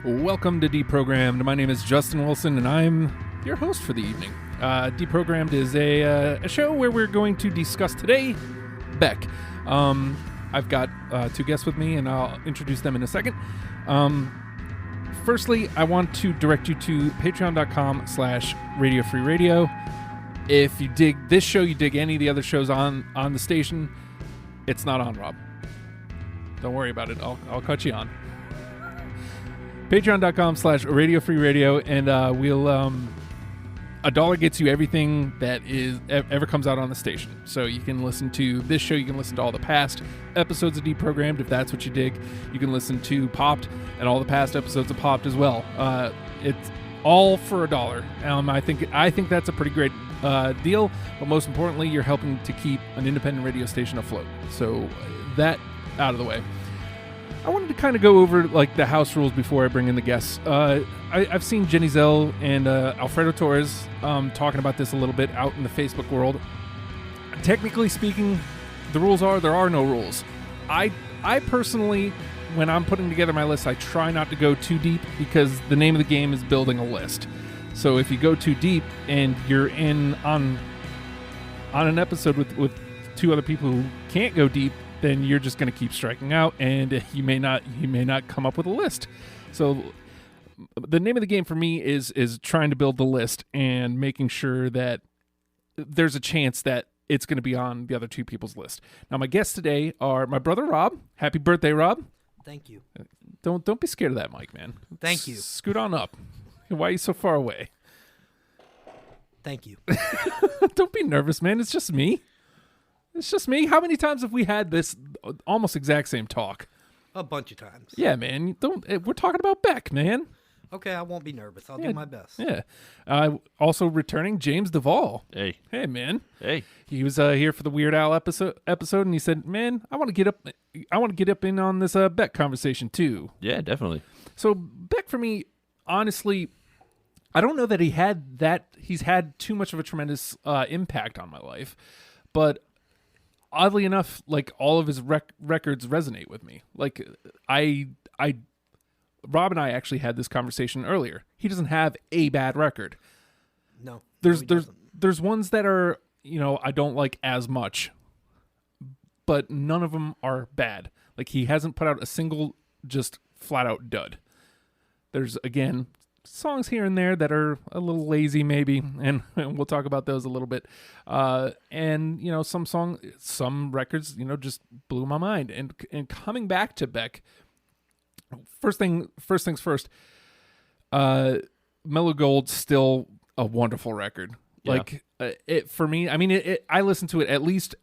Welcome to Deprogrammed. My name is Justin Wilson, and I'm your host for the evening. Deprogrammed is a show where we're going to discuss today Beck. I've got two guests with me, and I'll introduce them in a second. Firstly, I want to direct you to patreon.com/radiofreeradio. If you dig this show, you dig any of the other shows on the station, it's not on, Rob. Don't worry about it. I'll cut you on. Patreon.com/radiofreeradio, and we'll $1 gets you everything that is ever comes out on the station. So you can listen to this show, you can listen to all the past episodes of Deprogrammed if that's what you dig. You can listen to Popped and all the past episodes of Popped as well. It's all for $1. I think that's a pretty great deal, but most importantly, you're helping to keep an independent radio station afloat. So that out of the way. I wanted to kind of go over like the house rules before I bring in the guests. I've seen Jenny Zell and Alfredo Torres talking about this a little bit out in the Facebook world. Technically speaking, the rules are there are no rules. I personally, when I'm putting together my list, I try not to go too deep because the name of the game is building a list. So if you go too deep and you're in on an episode with two other people who can't go deep, then you're just going to keep striking out, and you may not come up with a list. So the name of the game for me is trying to build the list and making sure that there's a chance that it's going to be on the other two people's list. Now, my guests today are my brother Rob. Happy birthday, Rob! Thank you. Don't be scared of that mic, man. Thank you. Scoot on up. Why are you so far away? Thank you. Don't be nervous, man. It's just me. It's just me. How many times have we had this almost exact same talk? A bunch of times. Yeah, man. We're talking about Beck, man. Okay, I won't be nervous. I'll do my best. Yeah. Also returning, James Duvall. Hey. Hey, man. Hey. He was here for the Weird Al episode, and he said, "Man, I want to get up in on this Beck conversation too." Yeah, definitely. So Beck, for me, honestly, I don't know that he's had too much of a tremendous impact on my life, but oddly enough, like all of his records resonate with me. Like Rob and I actually had this conversation earlier. He doesn't have a bad record. No. There's ones that are, I don't like as much, but none of them are bad. Like he hasn't put out a single just flat out dud. There's again songs here and there that are a little lazy maybe, and we'll talk about those a little bit. And some records, just blew my mind. And coming back to Beck, first things first, Mellow Gold's still a wonderful record. Yeah. Like it for me, I mean, I listen to it at least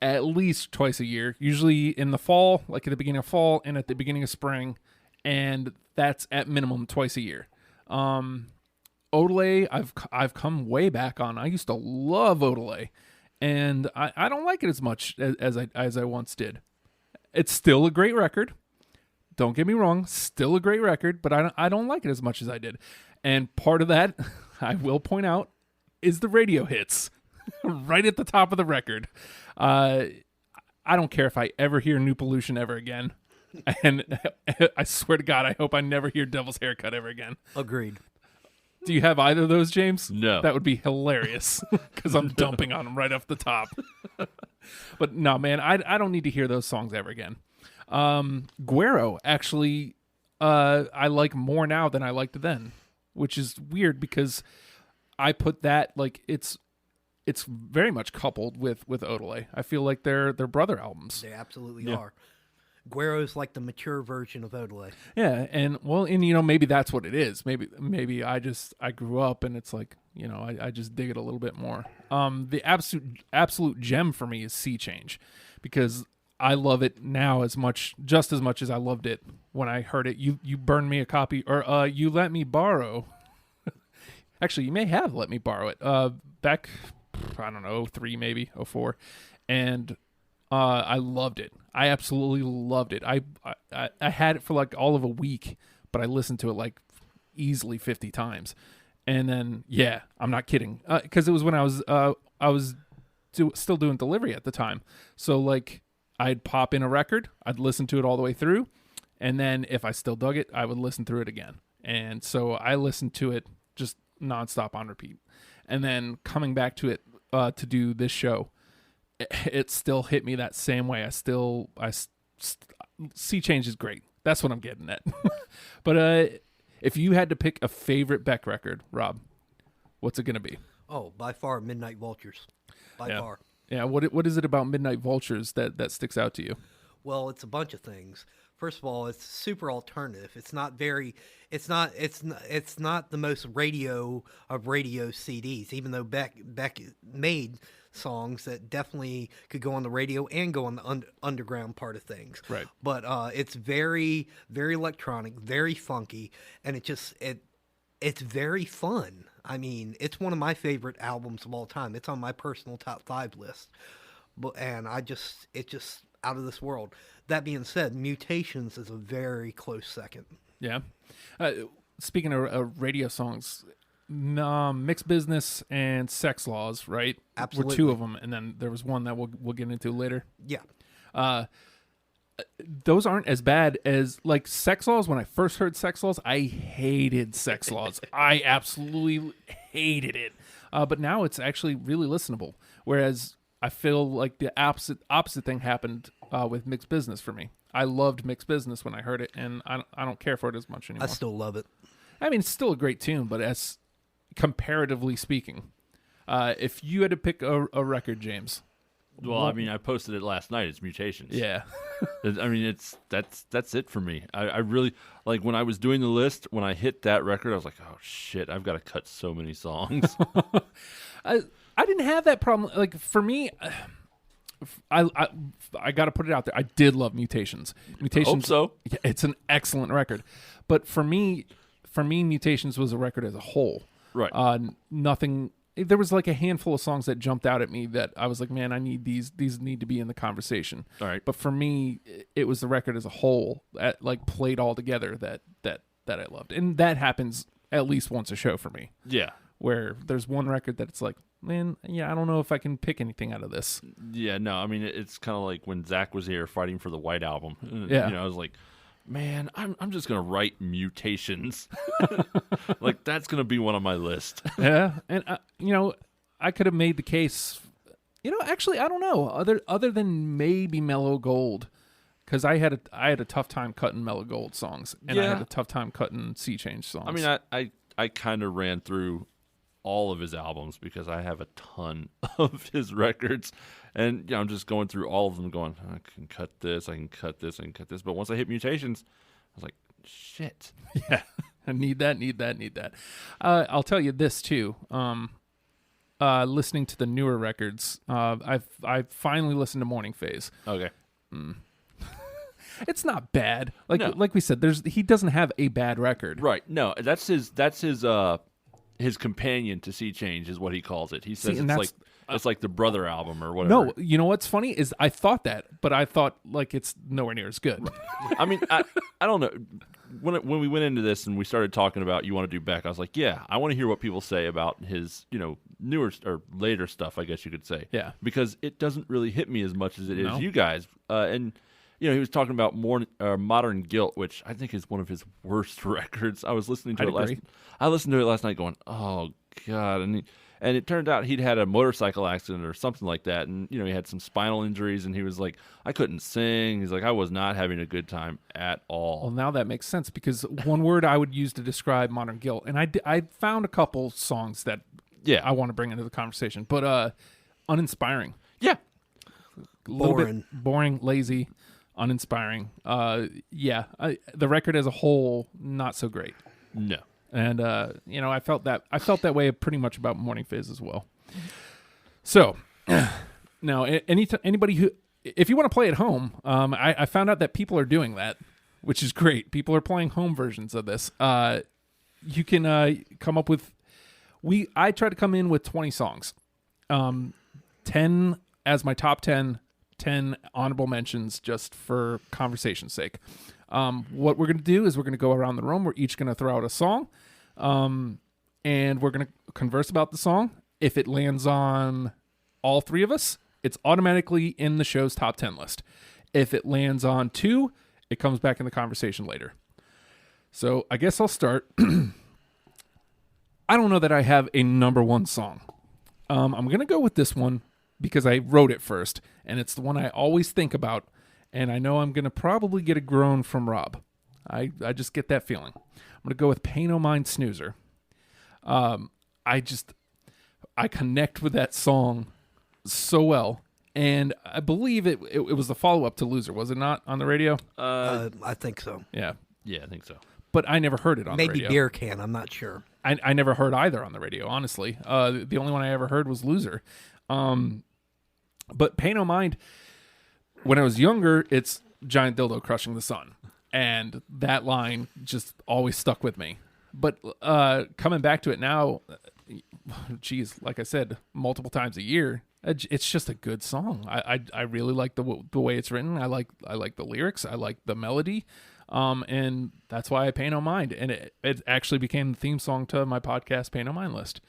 twice a year, usually in the fall, like at the beginning of fall and at the beginning of spring, and that's at minimum twice a year. Odelay, I've come way back on. I used to love Odelay, and I don't like it as much as I once did. It's still a great record. Don't get me wrong, still a great record, but I don't like it as much as I did. And part of that, I will point out, is the radio hits right at the top of the record. I don't care if I ever hear New Pollution ever again. And I swear to God, I hope I never hear Devil's Haircut ever again. Agreed. Do you have either of those, James? No. That would be hilarious because I'm dumping on them right off the top. But no, man, I don't need to hear those songs ever again. Guero, actually, I like more now than I liked then, which is weird because I put that, like, it's very much coupled with Odelay. I feel like they're brother albums. They absolutely are. Guero's like the mature version of Odelay. Yeah, and maybe that's what it is. Maybe I grew up and it's like, I just dig it a little bit more. The absolute gem for me is Sea Change, because I love it now just as much as I loved it when I heard it. You burned me a copy, or you let me borrow. Actually, you may have let me borrow it back, I don't know, 03 maybe, 04, and I loved it. I absolutely loved it. I had it for like all of a week, but I listened to it like easily 50 times. And then, yeah, I'm not kidding, because it was when I was still doing delivery at the time. So like I'd pop in a record, I'd listen to it all the way through, and then if I still dug it, I would listen through it again. And so I listened to it just nonstop on repeat. And then coming back to it to do this show, it still hit me that same way. Sea Change is great. That's what I'm getting at. But if you had to pick a favorite Beck record, Rob, what's it going to be? Oh, by far, Midnight Vultures. By far. Yeah, what is it about Midnight Vultures that sticks out to you? Well, it's a bunch of things. First of all, it's super alternative. It's not the most radio of radio CDs, even though Beck made songs that definitely could go on the radio and go on the underground part of things. Right. But it's very, very electronic, very funky, and it's very fun. I mean, it's one of my favorite albums of all time. It's on my personal top 5 list. And it's just out of this world. That being said, Mutations is a very close second. Yeah. Speaking of radio songs, Mixed Business and Sex Laws, right? Absolutely. Were 2 of them, and then there was one that we'll get into later. Yeah. Those aren't as bad as, like, Sex Laws. When I first heard Sex Laws, I hated Sex Laws. I absolutely hated it. But now it's actually really listenable. Whereas I feel like the opposite thing happened with Mixed Business for me. I loved Mixed Business when I heard it, and I don't care for it as much anymore. I still love it. I mean, it's still a great tune, but as comparatively speaking, if you had to pick a record, James. Well, I mean, I posted it last night. It's Mutations. Yeah. I mean, that's it for me. I really, like, when I was doing the list, when I hit that record, I was like, oh shit, I've got to cut so many songs. I didn't have that problem. Like, for me, I got to put it out there. I did love Mutations. Hope so. Yeah, it's an excellent record. But for me, Mutations was a record as a whole. Right. Nothing. There was like a handful of songs that jumped out at me that I was like, man, I need these. These need to be in the conversation. All right. But for me, it was the record as a whole that, like, played all together that I loved, and that happens at least once a show for me. Yeah. Where there's one record that it's like, man, yeah, I don't know if I can pick anything out of this. Yeah, no, I mean, it's kind of like when Zach was here fighting for the White Album. Yeah. You know, I was like, man, I'm just going to write Mutations. Like, that's going to be one on my list. Yeah, and, I could have made the case, actually, I don't know, other than maybe Mellow Gold, because I had a tough time cutting Mellow Gold songs, and I had a tough time cutting Sea Change songs. I mean, I kind of ran through all of his albums because I have a ton of his records, and I'm just going through all of them going, I can cut this, I can cut this, I can cut this. But once I hit Mutations, I was like, shit. Yeah, I need that. I'll tell you this too. Listening to the newer records, I've finally listened to Morning Phase. Okay. It's not bad. No. Like we said, he doesn't have a bad record. Right. No, that's his companion to Sea Change is what he calls it. He says it's like the brother album or whatever. No, you know what's funny is I thought that, but I thought, like, it's nowhere near as good. I mean, I don't know. When we went into this and we started talking about you want to do Beck, I was like, yeah, I want to hear what people say about his, newer or later stuff, I guess you could say. Yeah. Because it doesn't really hit me as much as it is No. you guys. And he was talking about Modern Guilt, which I think is one of his worst records. I was listening to I listened to it last night going, oh God. And it turned out he'd had a motorcycle accident or something like that. And, he had some spinal injuries and he was like, I couldn't sing. He's like, I was not having a good time at all. Well, now that makes sense because one word I would use to describe Modern Guilt, and I found a couple songs that I want to bring into the conversation, but uninspiring. Yeah. A little bit boring, lazy, uninspiring. The record as a whole, not so great. No. And I felt that way pretty much about Morning Phase as well. So now, anybody who, if you want to play at home, I found out that people are doing that, which is great. People are playing home versions of this. You can come up with. I try to come in with 20 songs, 10 as my top 10 honorable mentions just for conversation's sake. What we're going to do is we're going to go around the room. We're each going to throw out a song, and we're going to converse about the song. If it lands on all 3 of us, it's automatically in the show's top 10 list. If it lands on 2, it comes back in the conversation later. So I guess I'll start. I don't know that I have a number one song. I'm going to go with this one because I wrote it first, and it's the one I always think about, and I know I'm going to probably get a groan from Rob. I just get that feeling. I'm going to go with Pay No Mind Snoozer. I connect with that song so well, and I believe it was the follow-up to Loser, was it not, on the radio? I think so. Yeah. Yeah, I think so. But I never heard it on the radio. Maybe Beer Can, I'm not sure. I never heard either on the radio, honestly. The only one I ever heard was Loser. But Pay No Mind, when I was younger, it's Giant Dildo Crushing the Sun. And that line just always stuck with me. But coming back to it now, geez, like I said, multiple times a year, it's just a good song. I really like the way it's written. I like the lyrics. I like the melody. And that's why I Pay No Mind. And it actually became the theme song to my podcast, Pay No Mind List.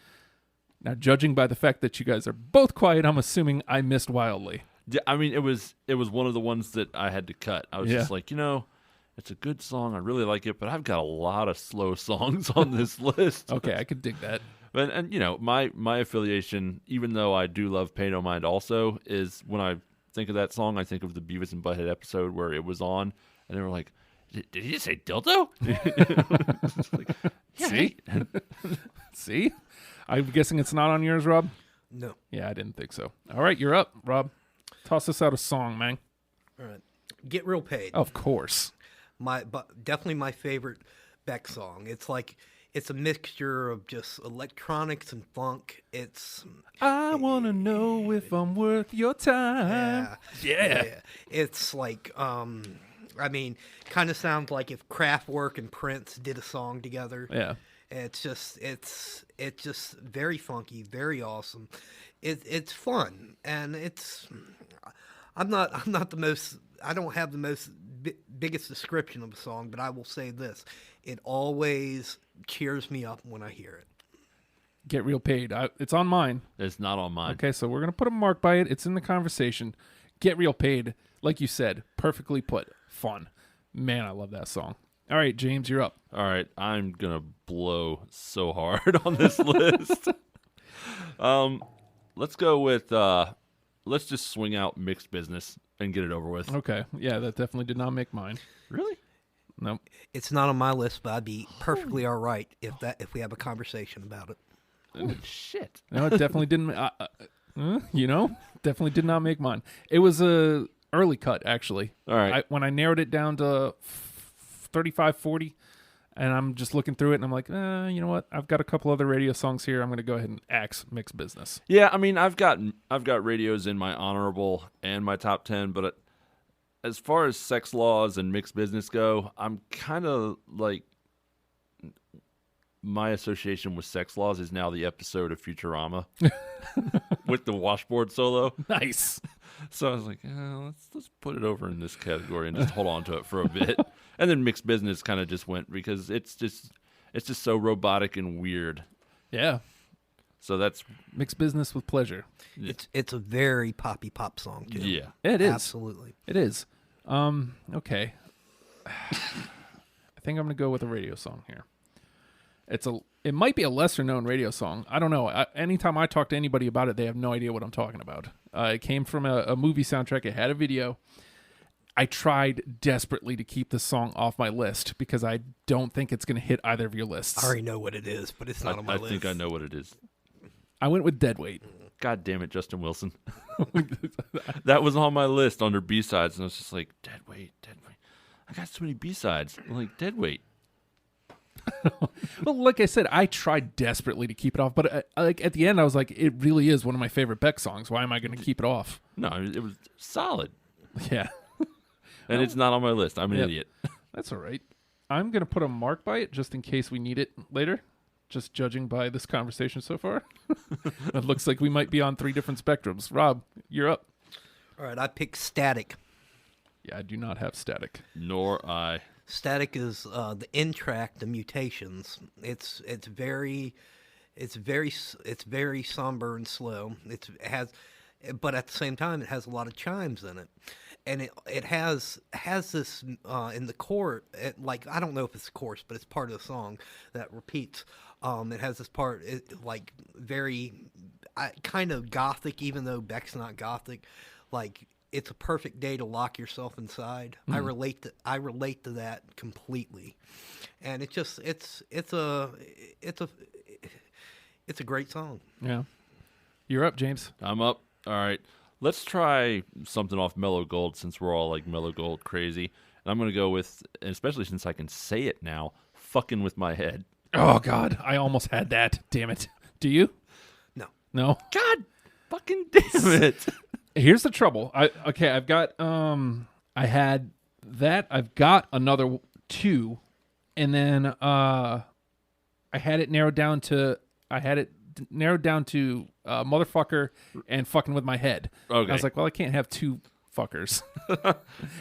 Now, judging by the fact that you guys are both quiet, I'm assuming I missed wildly. Yeah, I mean, it was one of the ones that I had to cut. I was just like, it's a good song. I really like it, but I've got a lot of slow songs on this list. Okay, I could dig that. And my affiliation, even though I do love Pay No Mind also, is when I think of that song, I think of the Beavis and Butthead episode where it was on, and they were like, did he just say dildo? Like, see? See? I'm guessing it's not on yours, Rob? No. Yeah, I didn't think so. All right, you're up, Rob. Toss us out a song, man. All right. Get Real Paid. Of course. Definitely my favorite Beck song. It's a mixture of just electronics and funk. I want to know if I'm worth your time. Yeah. It's like, kind of sounds like if Kraftwerk and Prince did a song together. Yeah. It's just very funky, very awesome. It's fun, and I don't have the most biggest description of a song, but I will say this: it always cheers me up when I hear it. Get Real Paid. It's on mine. It's not on mine. Okay, so we're gonna put a mark by it. It's in the conversation. Get Real Paid, like you said, perfectly put. Fun. Man, I love that song. All right, James, you're up. All right, I'm going to blow so hard on this list. Let's go with, let's just swing out Mixed Business and get it over with. Okay. Yeah, that definitely did not make mine. Really? Nope. It's not on my list, but I'd be perfectly all right if we have a conversation about it. Oh, shit. No, it definitely didn't. Definitely did not make mine. It was a early cut, actually. All right. When I narrowed it down to 35, 40, and I'm just looking through it, and I'm like, you know what? I've got a couple other radio songs here. I'm going to go ahead and axe Mixed Business. Yeah, I mean, I've got radios in my honorable and my top 10, but as far as Sex Laws and Mixed Business go, I'm kind of like, my association with Sex Laws is now the episode of Futurama with the washboard solo. Nice. So I was like, let's put it over in this category and just hold on to it for a bit. And then Mixed Business kind of just went because it's just so robotic and weird. Yeah. So that's Mixed Business with pleasure. It's a very poppy pop song too. Yeah. It is. Absolutely. It is. Okay. I think I'm going to go with a radio song here. It might be a lesser known radio song. I don't know. Anytime I talk to anybody about it, they have no idea what I'm talking about. It came from a movie soundtrack. It had a video. I tried desperately to keep this song off my list because I don't think it's going to hit either of your lists. I already know what it is, but it's not on my list. I think I know what it is. I went with Deadweight. God damn it, Justin Wilson. That was on my list under B-sides, and I was just like, Deadweight. I got so many B-sides. I'm like, Deadweight. Well, like I said, I tried desperately to keep it off, but at the end, I was like, it really is one of my favorite Beck songs. Why am I going to keep it off? No, it was solid. Yeah. And it's not on my list. I'm an idiot. That's all right. I'm going to put a mark by it just in case we need it later, just judging by this conversation so far. It looks like we might be on 3 different spectrums. Rob, you're up. All right, I picked Static. Yeah, I do not have Static. Nor I. Static is the end track, the Mutations. It's very somber and slow. But at the same time, it has a lot of chimes in it, and it has this in the chorus, like I don't know if it's the chorus, but it's part of the song that repeats. It has this part, like very kind of gothic, even though Beck's not gothic. Like it's a perfect day to lock yourself inside. I relate to that completely, and it's a great song. Yeah, you're up, James. I'm up. All right. Let's try something off Mellow Gold since we're all like Mellow Gold crazy. And I'm going to go with, especially since I can say it now, Fucking With My Head. Oh, God. I almost had that. Damn it. Do you? No. No? God fucking damn it. Here's the trouble. I've got, I had that. I've got another 2. And then I had it narrowed down to, Motherfucker and Fucking With My Head. Okay. I was like, well, I can't have 2 fuckers.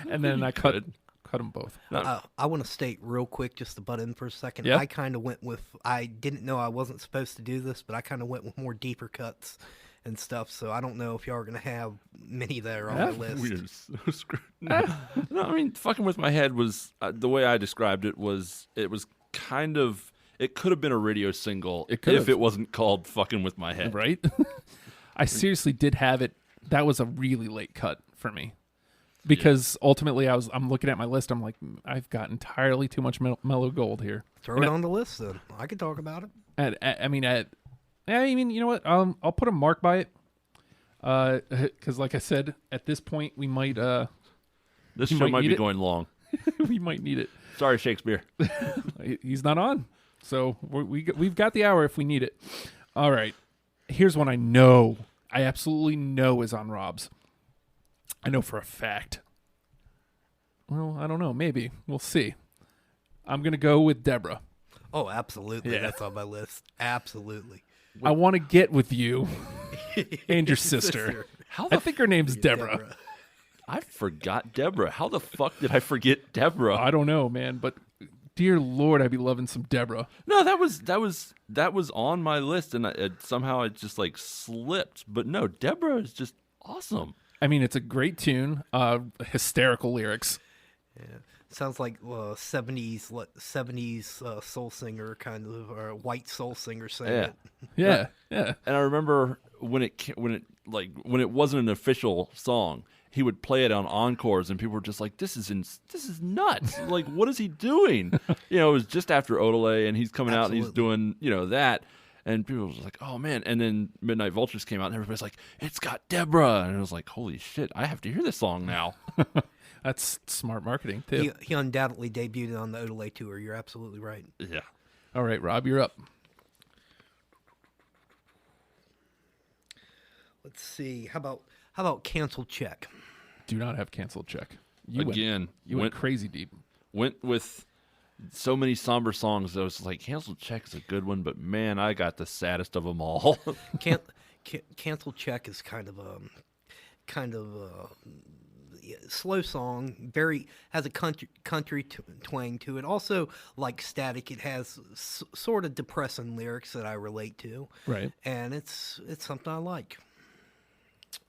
And then I cut them both. I want to state real quick, just to butt in for a second. Yep. I kind of went with, I didn't know I wasn't supposed to do this, but I kind of went with more deeper cuts and stuff. So I don't know if y'all are going to have many that are on the list. Weird. So screwed. No, I mean, Fucking With My Head was, the way I described it was kind of, it could have been a radio single if it wasn't called Fucking With My Head. Right? I seriously did have it. That was a really late cut for me. Because ultimately I'm looking at my list. I'm like, I've got entirely too much Mellow Gold here. Throw it on the list then. I can talk about it. I mean, you know what? I'll put a mark by it. Because like I said, at this point, we might... This show might be going long. We might need it. Sorry, Shakespeare. He's not on. So we've got the hour if we need it. All right. Here's one I absolutely know is on Rob's. I know for a fact. Well, I don't know. Maybe. We'll see. I'm going to go with Deborah. Oh, absolutely. Yeah. That's on my list. Absolutely. I want to get with you and your sister. I think her name's Deborah. I forgot Deborah. How the fuck did I forget Deborah? I don't know, man, but dear Lord, I'd be loving some Deborah. No, that was on my list, and somehow it just like slipped. But no, Deborah is just awesome. I mean, it's a great tune. Hysterical lyrics. Yeah, sounds like 70s soul singer kind of, or white soul singer saying it. Yeah. And I remember when it wasn't an official song, he would play it on encores, and people were just like, "This is nuts! Like, what is he doing?" It was just after Odelay, and he's coming out and he's doing that, and people were like, "Oh man!" And then Midnight Vultures came out, and everybody's like, "It's got Deborah," and I was like, "Holy shit! I have to hear this song now." That's smart marketing too. He undoubtedly debuted on the Odelay tour. You're absolutely right. Yeah. All right, Rob, you're up. Let's see. How about Cancel Check? Do not have Canceled Check. You went crazy deep. Went with so many somber songs. I was like, Cancel Check is a good one, but man, I got the saddest of them all. Cancel Check is kind of a slow song. Has a country twang to it. Also, like Static, it has sort of depressing lyrics that I relate to. Right. And it's something I like.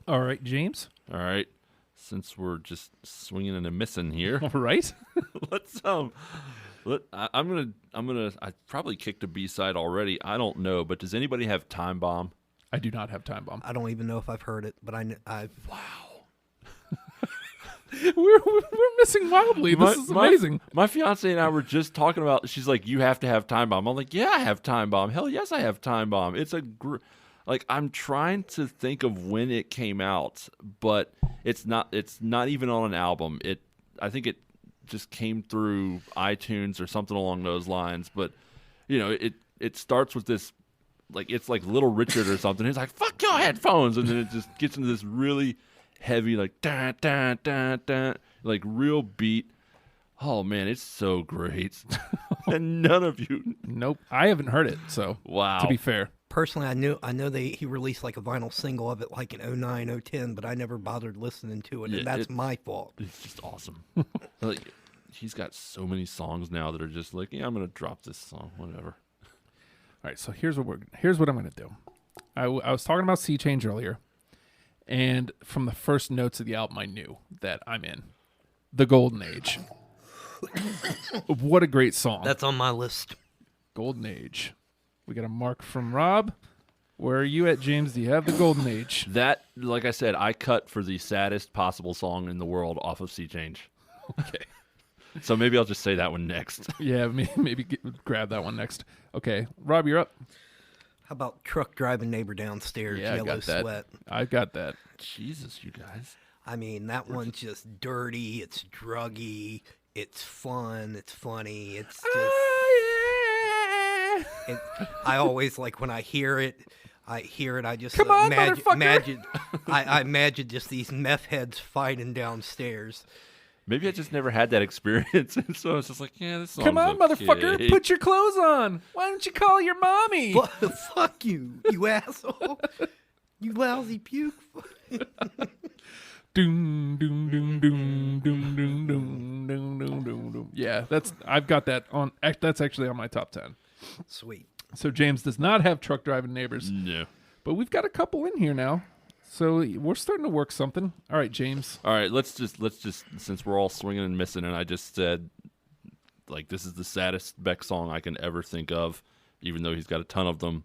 All right, James. All right. Since we're just swinging and a missing here, All right. let's I'm gonna I probably kicked a B-side already. I don't know, but does anybody have Time Bomb? I do not have Time Bomb. I don't even know if I've heard it, but I've We're missing wildly. This is amazing. My fiance and I were just talking about. She's like, "You have to have Time Bomb." I'm like, "Yeah, I have Time Bomb. Hell yes, I have Time Bomb." It's like I'm trying to think of when it came out, but it's not even on an album. I think it just came through iTunes or something along those lines. But it starts with this, like it's like Little Richard or something. He's like, "Fuck your headphones," and then it just gets into this really heavy, like da da da da, like real beat. Oh man, it's so great. And none of you. Nope, I haven't heard it. So wow. To be fair, personally, I know he released like a vinyl single of it like in 2009, 2010, but I never bothered listening to it, and that's my fault. It's just awesome. Like he's got so many songs now that are just like, yeah, I'm gonna drop this song, whatever. All right, so here's what I'm gonna do. I was talking about Sea Change earlier, And from the first notes of the album, I knew that I'm in. The Golden Age. What a great song. That's on my list. Golden Age. We got a mark from Rob. Where are you at, James? Do you have the Golden Age? That, like I said, I cut for the saddest possible song in the world off of Sea Change. Okay. So maybe I'll just say that one next. Yeah, maybe grab that one next. Okay, Rob, you're up. How about Truck Driving Neighbor Downstairs, Yeah, I Yellow got that. Sweat? I got that. Jesus, you guys. I mean, that one's just dirty, it's druggy, it's fun, it's funny, it's just... I always, like, when I hear it, I just Come on, imagine I imagine just these meth heads fighting downstairs. Maybe I just never had that experience, and so I was just like, yeah, this song's Come on, okay. motherfucker, put your clothes on. Why don't you call your mommy? Fuck you, you asshole. You lousy puke. Doom, doom, doom, doom, doom, doom, doom, doom, doom, doom, doom. Yeah, I've got that on. That's actually on my top 10. Sweet. So James does not have Truck Driving Neighbors. No. But we've got a couple in here now. So we're starting to work something. All right, James. All right, let's just since we're all swinging and missing, and I just said, like, this is the saddest Beck song I can ever think of, even though he's got a ton of them.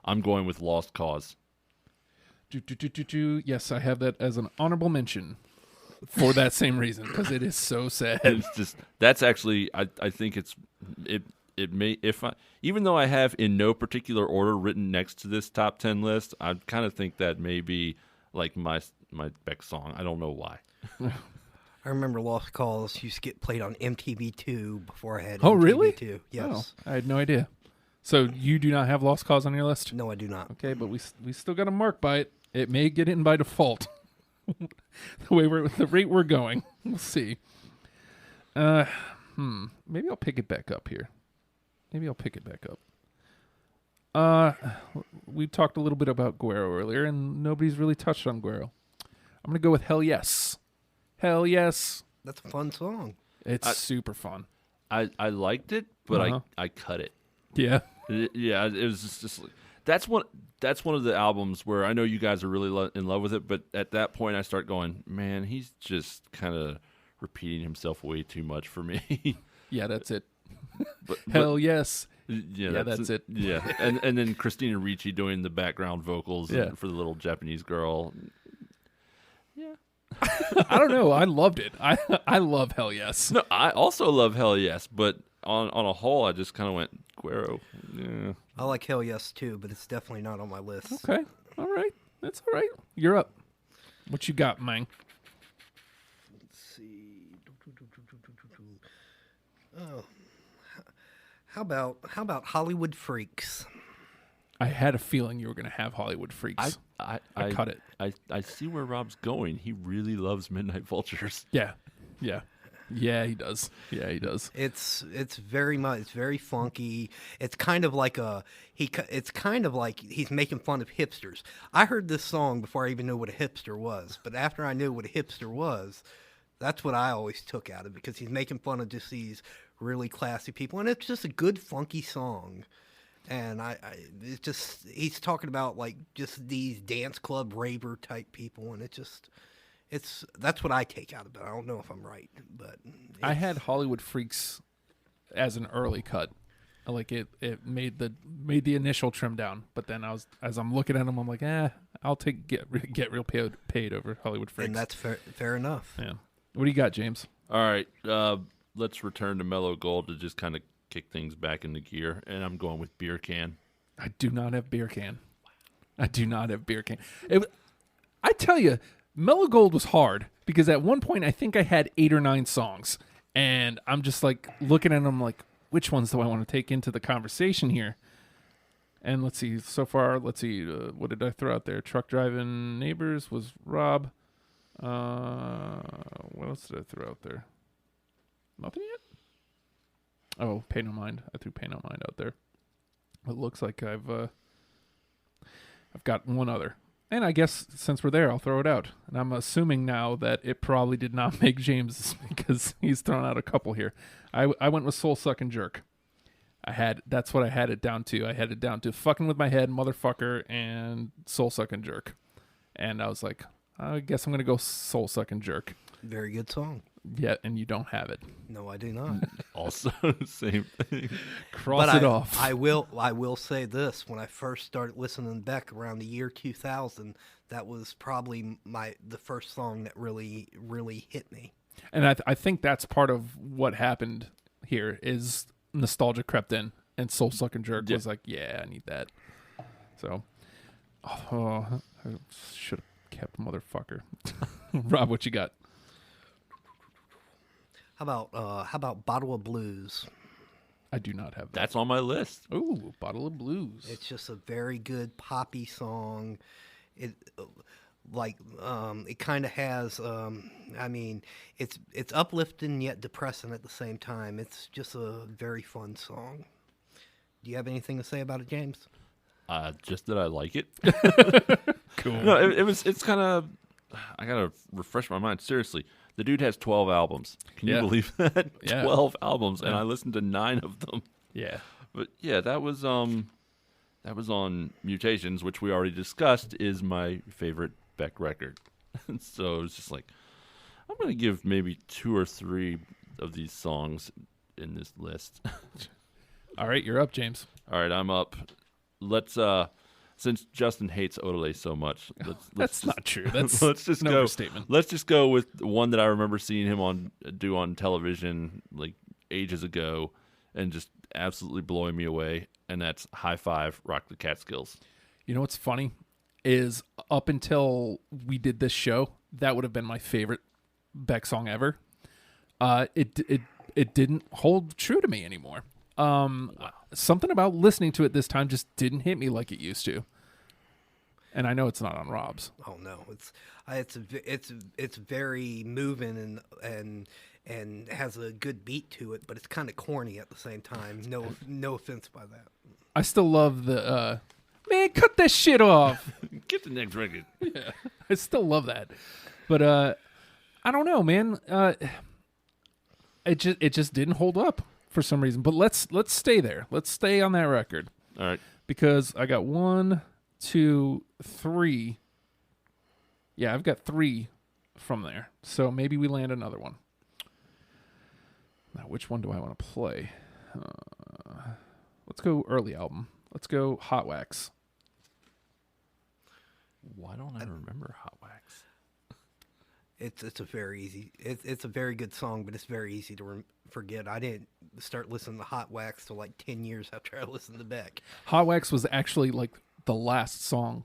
I'm going with Lost Cause. Yes, I have that as an honorable mention for that same reason, because it is so sad. It's just, that's actually, I think it may, even though I have in no particular order written next to this top 10 list, I kind of think that may be like my Beck song. I don't know why. I remember Lost Cause used to get played on MTV2 before I had Oh, MTV2. really? Yes. Oh, I had no idea. So you do not have Lost Cause on your list? No, I do not. Okay, but we still got a mark by it. It may get in by default. the rate we're going. We'll see. Maybe I'll pick it back up here. We talked a little bit about Guero earlier, and nobody's really touched on Guero. I'm going to go with Hell Yes. Hell Yes. That's a fun song. It's super fun. I liked it, but I cut it. Yeah. Yeah, it was just like, that's one of the albums where I know you guys are really in love with it, but at that point I start going, man, he's just kind of repeating himself way too much for me. Yeah, that's it. But Hell yes. Yeah, that's it. Yeah, and then Christina Ricci doing the background vocals for the little Japanese girl. Yeah. I don't know. I loved it. I love Hell Yes. No, I also love Hell Yes, but on a whole, I just kind of went, Guero. Yeah. I like Hell Yes too, but it's definitely not on my list. Okay. All right. That's all right. You're up. What you got, man? Let's see. Oh. How about Hollywood Freaks? I had a feeling you were going to have Hollywood Freaks. I cut it. I see where Rob's going. He really loves Midnight Vultures. Yeah. Yeah, he does. It's very funky. It's kind of like he's making fun of hipsters. I heard this song before I even knew what a hipster was, but after I knew what a hipster was, that's what I always took out of it, because he's making fun of just these really classy people, and it's just a good funky song. And it's just, he's talking about like just these dance club raver type people, and that's what I take out of it. I don't know if I'm right, but I had Hollywood Freaks as an early cut. Like it made the initial trim down, but then as I'm looking at them, I'm like, I'll get real paid over Hollywood Freaks. And that's fair enough. Yeah. What do you got, James? All right, let's return to Mellow Gold to just kind of kick things back into gear, and I'm going with Beer Can. I do not have Beer Can. I tell you, Mellow Gold was hard, because at one point I think I had 8 or 9 songs, and I'm just like looking at them like, which ones do I want to take into the conversation here? And let's see, so far, what did I throw out there? Truck Driving Neighbors was Rob. What else did I throw out there? Nothing yet? Oh, Pay No Mind. I threw Pay No Mind out there. It looks like I've got one other. And I guess since we're there, I'll throw it out. And I'm assuming now that it probably did not make James, because he's thrown out a couple here. I went with Soul Suckin' Jerk. That's what I had it down to. I had it down to Fucking With My Head, Motherfucker, and Soul Suckin' Jerk. And I was like, I guess I'm going to go Soul Sucking Jerk. Very good song. Yeah, and you don't have it. No, I do not. Also, same thing. Cross it off. I will say this: when I first started listening to Beck around the year 2000, that was probably the first song that really hit me. And I think that's part of what happened here is nostalgia crept in, and Soul Sucking Jerk was like, yeah, I need that. So, I should have kept motherfucker. Rob, what you got? How about Bottle of Blues? I do not have that. That's on my list. Ooh, Bottle of Blues. It's just a very good poppy song. It kind of has. It's uplifting yet depressing at the same time. It's just a very fun song. Do you have anything to say about it, James? Just that I like it. Cool. No, it's kind of. I gotta refresh my mind. Seriously, the dude has 12 albums. Can you believe that? Yeah. 12 albums, and I listened to 9 of them. Yeah. But yeah, that was on Mutations, which we already discussed is my favorite Beck record. So it was just like, I'm gonna give maybe 2 or 3 of these songs in this list. All right, you're up, James. All right, I'm up. Let's since Justin hates Odelay so much, That's not true. That's let's just an go. overstatement. Let's just go with the one that I remember seeing him do on television like ages ago, and just absolutely blowing me away. And that's High Five, Rock the Catskills. You know what's funny is up until we did this show, that would have been my favorite Beck song ever. It didn't hold true to me anymore. Something about listening to it this time just didn't hit me like it used to. And I know it's not on Rob's. Oh no, it's very moving and has a good beat to it, but it's kind of corny at the same time. No offense by that. I still love the man, cut that shit off. Get the next record. Yeah, I still love that, but I don't know, man. It just didn't hold up for some reason. But let's stay there. Let's stay on that record. All right, because I got 1, 2, 3. Yeah, I've got 3 from there. So maybe we land another one. Now, which one do I want to play? Let's go early album. Let's go Hot Wax. Why don't I remember Hot Wax? It's a very easy. It's a very good song, but it's very easy to forget. I didn't start listening to Hot Wax till like 10 years after I listened to Beck. Hot Wax was actually like the last song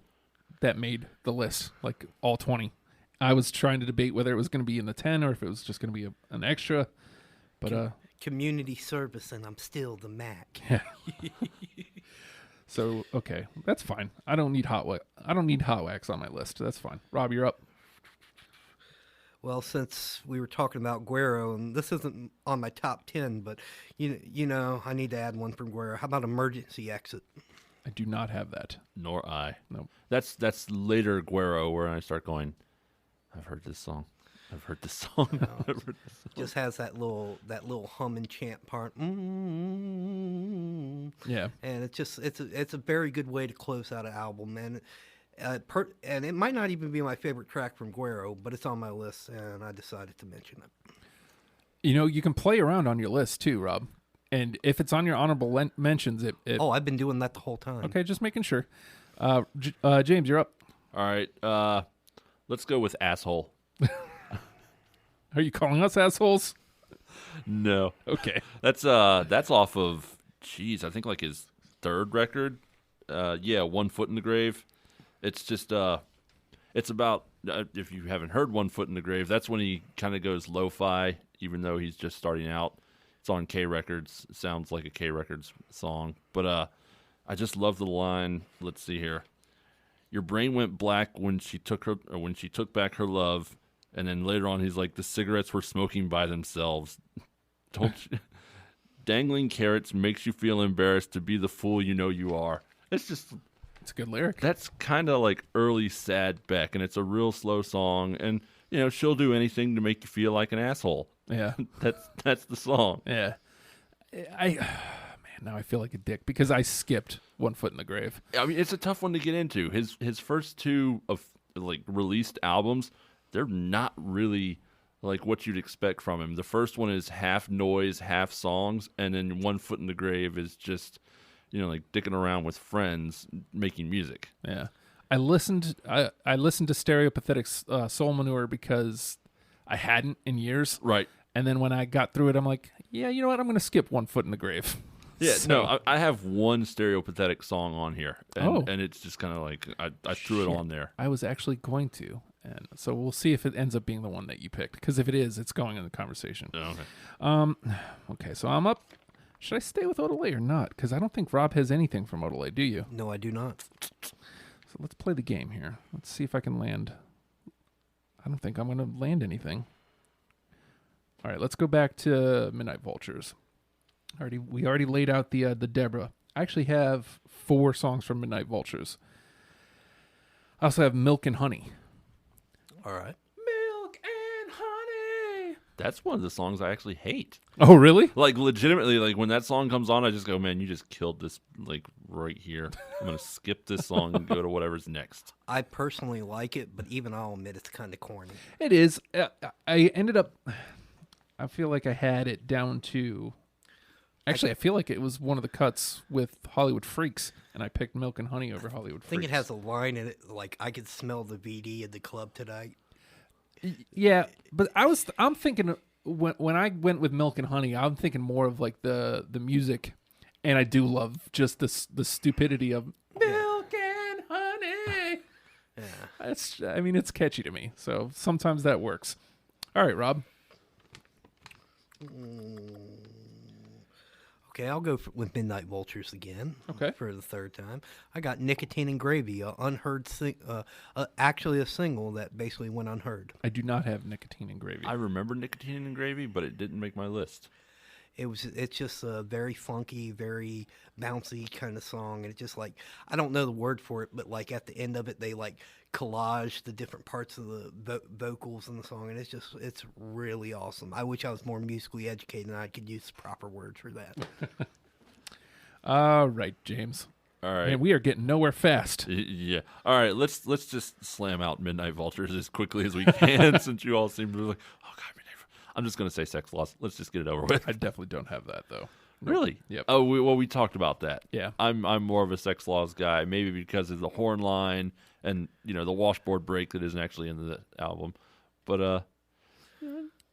that made the list, like all 20. I was trying to debate whether it was going to be in the 10 or if it was just going to be an extra. But community service, and I'm still the Mac. Yeah. So okay, that's fine. I don't need Hot Wax on my list. That's fine. Rob, you're up. Well, since we were talking about Guero, and this isn't on my top 10, but you know, I need to add one from Guero. How about Emergency Exit? I do not have that. Nor I. Nope. That's later Guero where I start going, I've heard this song. I've heard this song. I've heard this song. Just has that little hum and chant part. Yeah. And it's a very good way to close out an album, and and it might not even be my favorite track from Guero, but it's on my list, and I decided to mention it. You know, you can play around on your list too, Rob. And if it's on your honorable mentions, it Oh, I've been doing that the whole time. Okay, just making sure. James, you're up. All right. Let's go with Asshole. Are you calling us assholes? No. Okay. That's off of, I think like his 3rd record. One Foot in the Grave. It's just it's about, if you haven't heard One Foot in the Grave, that's when he kind of goes lo-fi, even though he's just starting out. It's on K Records. It sounds like a K Records song. But I just love the line. Let's see here. Your brain went black when she took back her love. And then later on, he's like, the cigarettes were smoking by themselves. Don't you? Dangling carrots makes you feel embarrassed to be the fool you know you are. It's a good lyric. That's kind of like early sad Beck, and it's a real slow song. And you know, she'll do anything to make you feel like an asshole. Yeah, that's the song. Yeah, now I feel like a dick because I skipped One Foot in the Grave. I mean, it's a tough one to get into. His first 2 like released albums, they're not really like what you'd expect from him. The first one is half noise, half songs, and then One Foot in the Grave is just, like dicking around with friends making music. Yeah. I listened to Stereo Pathetic's Soul Manure because I hadn't in years. Right. And then when I got through it, I'm like, yeah, you know what? I'm going to skip One Foot in the Grave. Yeah, no, I have one Stereo Pathetic song on here. And it's just kind of like, I threw it on there. I was actually going to. And so we'll see if it ends up being the one that you picked. Because if it is, it's going in the conversation. Okay. Okay, so I'm up. Should I stay with Odelay or not? Because I don't think Rob has anything from Odelay, do you? No, I do not. So let's play the game here. Let's see if I can land. I don't think I'm going to land anything. All right, let's go back to Midnight Vultures. We already laid out the Deborah. I actually have 4 songs from Midnight Vultures. I also have Milk and Honey. All right. Milk and Honey. That's one of the songs I actually hate. Oh, really? Like, legitimately, like, when that song comes on, I just go, man, you just killed this, like, right here. I'm going to skip this song and go to whatever's next. I personally like it, but even I'll admit it's kind of corny. It is. I ended up... I feel like I had it down to... Actually, I feel like it was one of the cuts with Hollywood Freaks, and I picked Milk and Honey over Hollywood Freaks. I think it has a line in it, like, I could smell the VD at the club tonight. Yeah, but I'm thinking... When I went with Milk and Honey, I'm thinking more of like the music, and I do love just the stupidity of Milk and Honey. Yeah, it's catchy to me, so sometimes that works. All right, Rob. Okay, I'll go with Midnight Vultures again. Okay. For the 3rd time. I got Nicotine and Gravy, actually a single that basically went unheard. I do not have Nicotine and Gravy. I remember Nicotine and Gravy, but it didn't make my list. It's just a very funky, very bouncy kind of song, and it's just like, I don't know the word for it, but like at the end of it, they like collage the different parts of the vocals in the song, and it's really awesome. I wish I was more musically educated and I could use proper words for that. All right, James. All right. Man, we are getting nowhere fast. Yeah. All right, let's just slam out Midnight Vultures as quickly as we can since you all seem to be like, oh, God, I'm just going to say Sex Loss. Let's just get it over with. I definitely don't have that, though. Nope. Really? Yep. Oh, we talked about that. Yeah. I'm more of a Sex Laws guy, maybe because of the horn line and, the washboard break that isn't actually in the album. But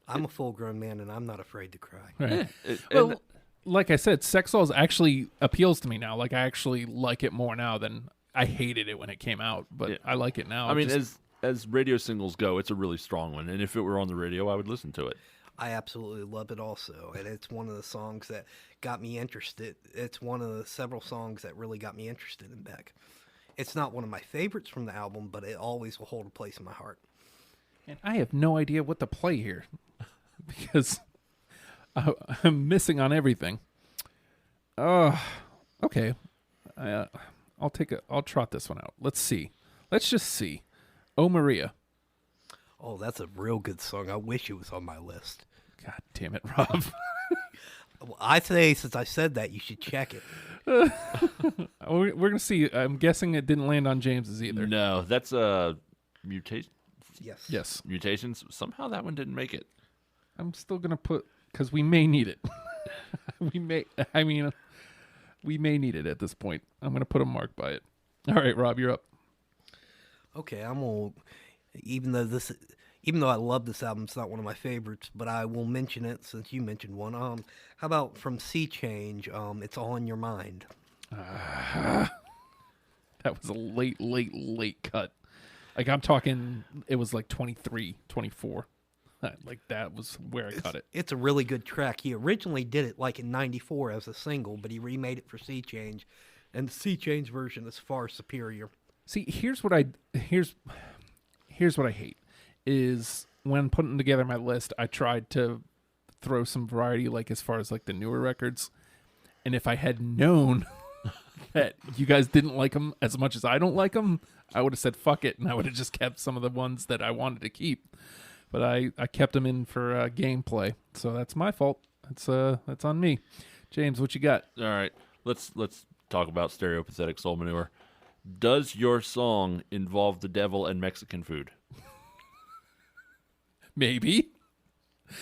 I'm a full-grown man, and I'm not afraid to cry. Right. Well, like I said, Sex Laws actually appeals to me now. Like, I actually like it more now than I hated it when it came out, but yeah. I like it now. I mean, as radio singles go, it's a really strong one, and if it were on the radio, I would listen to it. I absolutely love it also, and it's one of the songs that got me interested. It's one of the several songs that really got me interested in Beck. It's not one of my favorites from the album, but it always will hold a place in my heart. And I have no idea what to play here because I'm missing on everything. Okay. I'll trot this one out. Let's see. Let's just see. Oh, Maria. Oh, that's a real good song. I wish it was on my list. God damn it, Rob. Well, I say, since I said that, you should check it. We're going to see. I'm guessing it didn't land on James's either. No, that's Mutations. Yes. Mutations. Somehow that one didn't make it. I'm still going to put, because we may need it. we may need it at this point. I'm going to put a mark by it. All right, Rob, you're up. Okay, I'm going to... Even though I love this album, it's not one of my favorites, but I will mention it since you mentioned one. How about from Sea Change, It's All in Your Mind? That was a late cut. Like, I'm talking, it was like 23, 24. Like, that was where I cut it. It's a really good track. He originally did it like in 94 as a single, but he remade it for Sea Change, and the Sea Change version is far superior. See, here's what I hate is when putting together my list, I tried to throw some variety, like as far as like the newer records. And if I had known that you guys didn't like them as much as I don't like them, I would have said fuck it, and I would have just kept some of the ones that I wanted to keep. But I kept them in for gameplay, so that's my fault. That's on me. James, what you got? All right, let's talk about Stereo Pathetic Soul Manure. Does your song involve the devil and Mexican food? Maybe.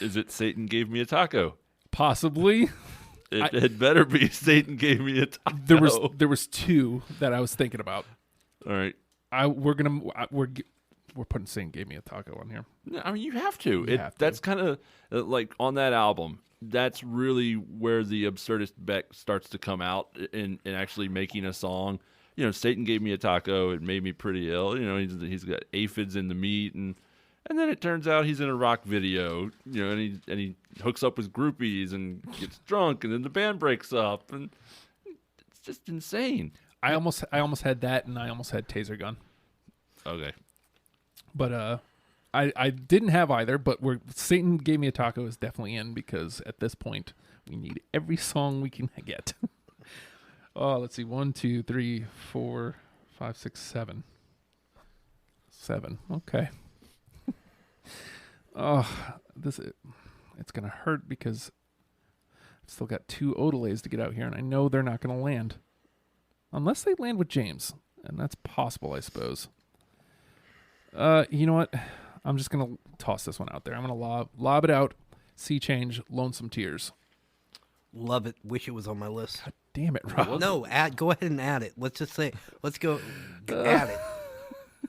Is it Satan Gave Me a Taco? Possibly. It had better be Satan Gave Me a Taco. There was two that I was thinking about. All right. We're putting Satan Gave Me a Taco on here. I mean, you have to. That's kind of like on that album. That's really where the absurdist Beck starts to come out in actually making a song. You know, Satan Gave Me a Taco. It made me pretty ill. You know, he's got aphids in the meat, and then it turns out he's in a rock video. You know, and he hooks up with groupies and gets drunk, and then the band breaks up, and it's just insane. I almost had that, and I almost had Taser Gun. Okay, but I didn't have either. But Satan Gave Me a Taco is definitely in, because at this point we need every song we can get. Oh, let's see. 1, 2, 3, 4, 5, 6, 7. 7. Okay. It's gonna hurt because I've still got 2 Odelays to get out here, and I know they're not gonna land unless they land with James, and that's possible, I suppose. You know what? I'm just gonna toss this one out there. I'm gonna lob it out. Sea Change, Lonesome Tears. Love it. Wish it was on my list. God damn it, Rob. No, go ahead and add it. Let's just say, let's go add it.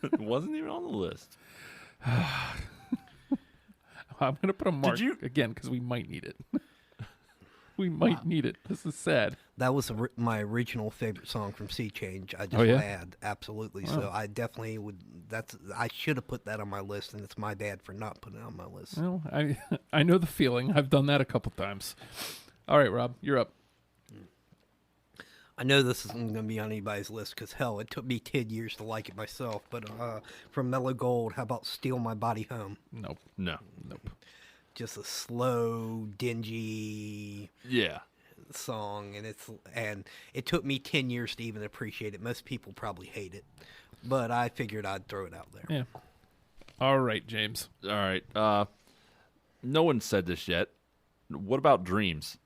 It wasn't even on the list. I'm going to put a mark again because we might need it. We might need it. This is sad. That was my original favorite song from Sea Change. I just want to add, absolutely. Wow. So I definitely would. I should have put that on my list, and it's my bad for not putting it on my list. Well, I know the feeling. I've done that a couple times. All right, Rob, you're up. I know this isn't going to be on anybody's list because, hell, it took me 10 years to like it myself. But from Mellow Gold, how about Steal My Body Home? Nope. Nope. Just a slow, dingy song. And it took me 10 years to even appreciate it. Most people probably hate it. But I figured I'd throw it out there. Yeah. All right, James. All right. No one said this yet. What about Dreams?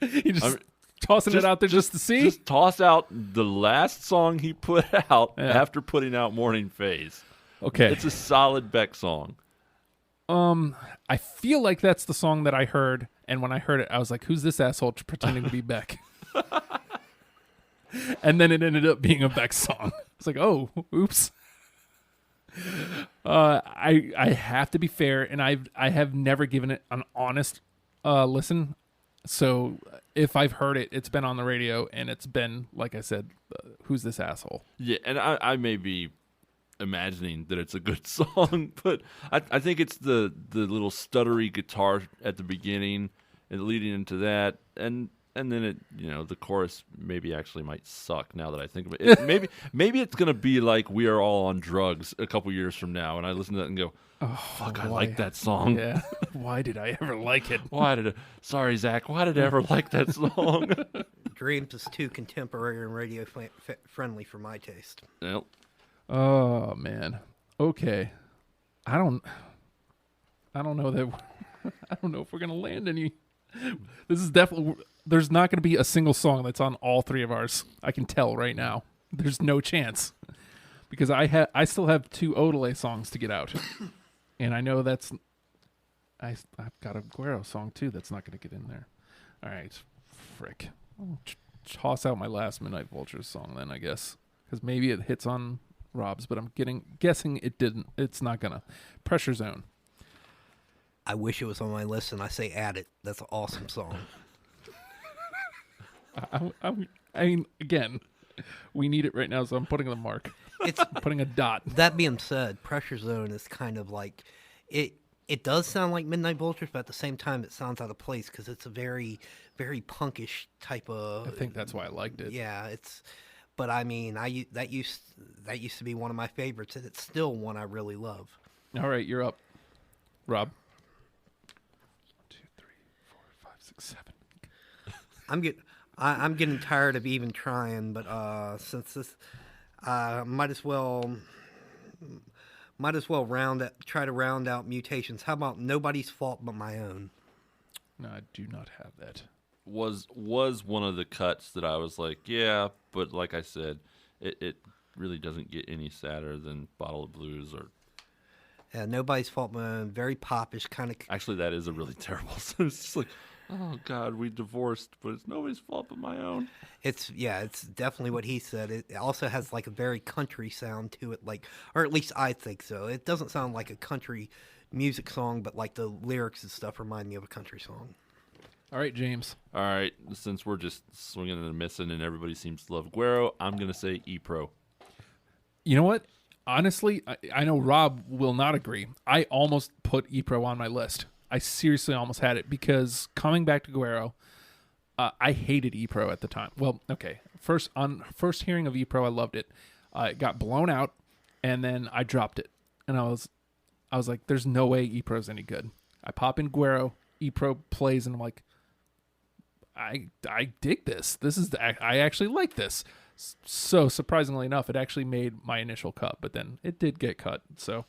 You just tossing it out there just to see? Just toss out the last song he put out after putting out Morning Phase. Okay. It's a solid Beck song. I feel like that's the song that I heard, and when I heard it, I was like, who's this asshole pretending to be Beck? And then it ended up being a Beck song. It's like, oh, oops. I have to be fair, and I have never given it an honest listen. So if I've heard it, it's been on the radio, and it's been, like I said, who's this asshole? Yeah, and I may be imagining that it's a good song, but I think it's the little stuttery guitar at the beginning and leading into that, and then it, you know, the chorus maybe actually might suck now that I think of it. Maybe it's gonna be like We Are All on Drugs a couple years from now, and I listen to that and go, oh, fuck, I like that song. Yeah. Why did I ever like it? Sorry, Zach. Why did I ever like that song? Dreams is too contemporary and radio friendly for my taste. Yep. Oh man. Okay. I don't know that. I don't know if we're gonna land any. This is definitely. There's not going to be a single song that's on all 3 of ours. I can tell right now. There's no chance because I still have 2 Odelay songs to get out, and I know that's. I've got a Guero song too that's not going to get in there. All right, frick. I'll toss out my last Midnight Vultures song then, I guess, because maybe it hits on Rob's, but I'm guessing it didn't. It's not gonna. Pressure Zone. I wish it was on my list, and I say add it. That's an awesome song. I mean, again, we need it right now, so I'm putting the mark. It's putting a dot. That being said, Pressure Zone is kind of like it. It does sound like Midnight Vultures, but at the same time, it sounds out of place because it's a very, very punkish type of. I think that's why I liked it. Yeah, it's. But I mean, that used to be one of my favorites, and it's still one I really love. All right, you're up, Rob. 1, 2, 3, 4, 5, 6, 7. I'm getting tired of even trying, but since this, might as well try to round out Mutations. How about Nobody's Fault But My Own? No, I do not have that. was one of the cuts that I was like, yeah, but like I said, it really doesn't get any sadder than Bottle of Blues or. Yeah, Nobody's Fault But My Own. Very popish kind of. Actually, that is a really terrible. So it's just like, oh God, we divorced, but it's nobody's fault but my own. It's definitely what he said. It also has like a very country sound to it, like, or at least I think so. It doesn't sound like a country music song, but like the lyrics and stuff remind me of a country song. All right, James. All right, since we're just swinging and missing, and everybody seems to love Guero, I'm gonna say E-Pro. You know what? Honestly, I know Rob will not agree. I almost put E-Pro on my list. I seriously almost had it because coming back to Guero, I hated E-Pro at the time. Well, okay. First hearing of E-Pro, I loved it. It got blown out, and then I dropped it. And I was like, there's no way E-Pro's any good. I pop in Guero, E-Pro plays, and I'm like, I dig this. I actually like this. So surprisingly enough, it actually made my initial cut, but then it did get cut. So,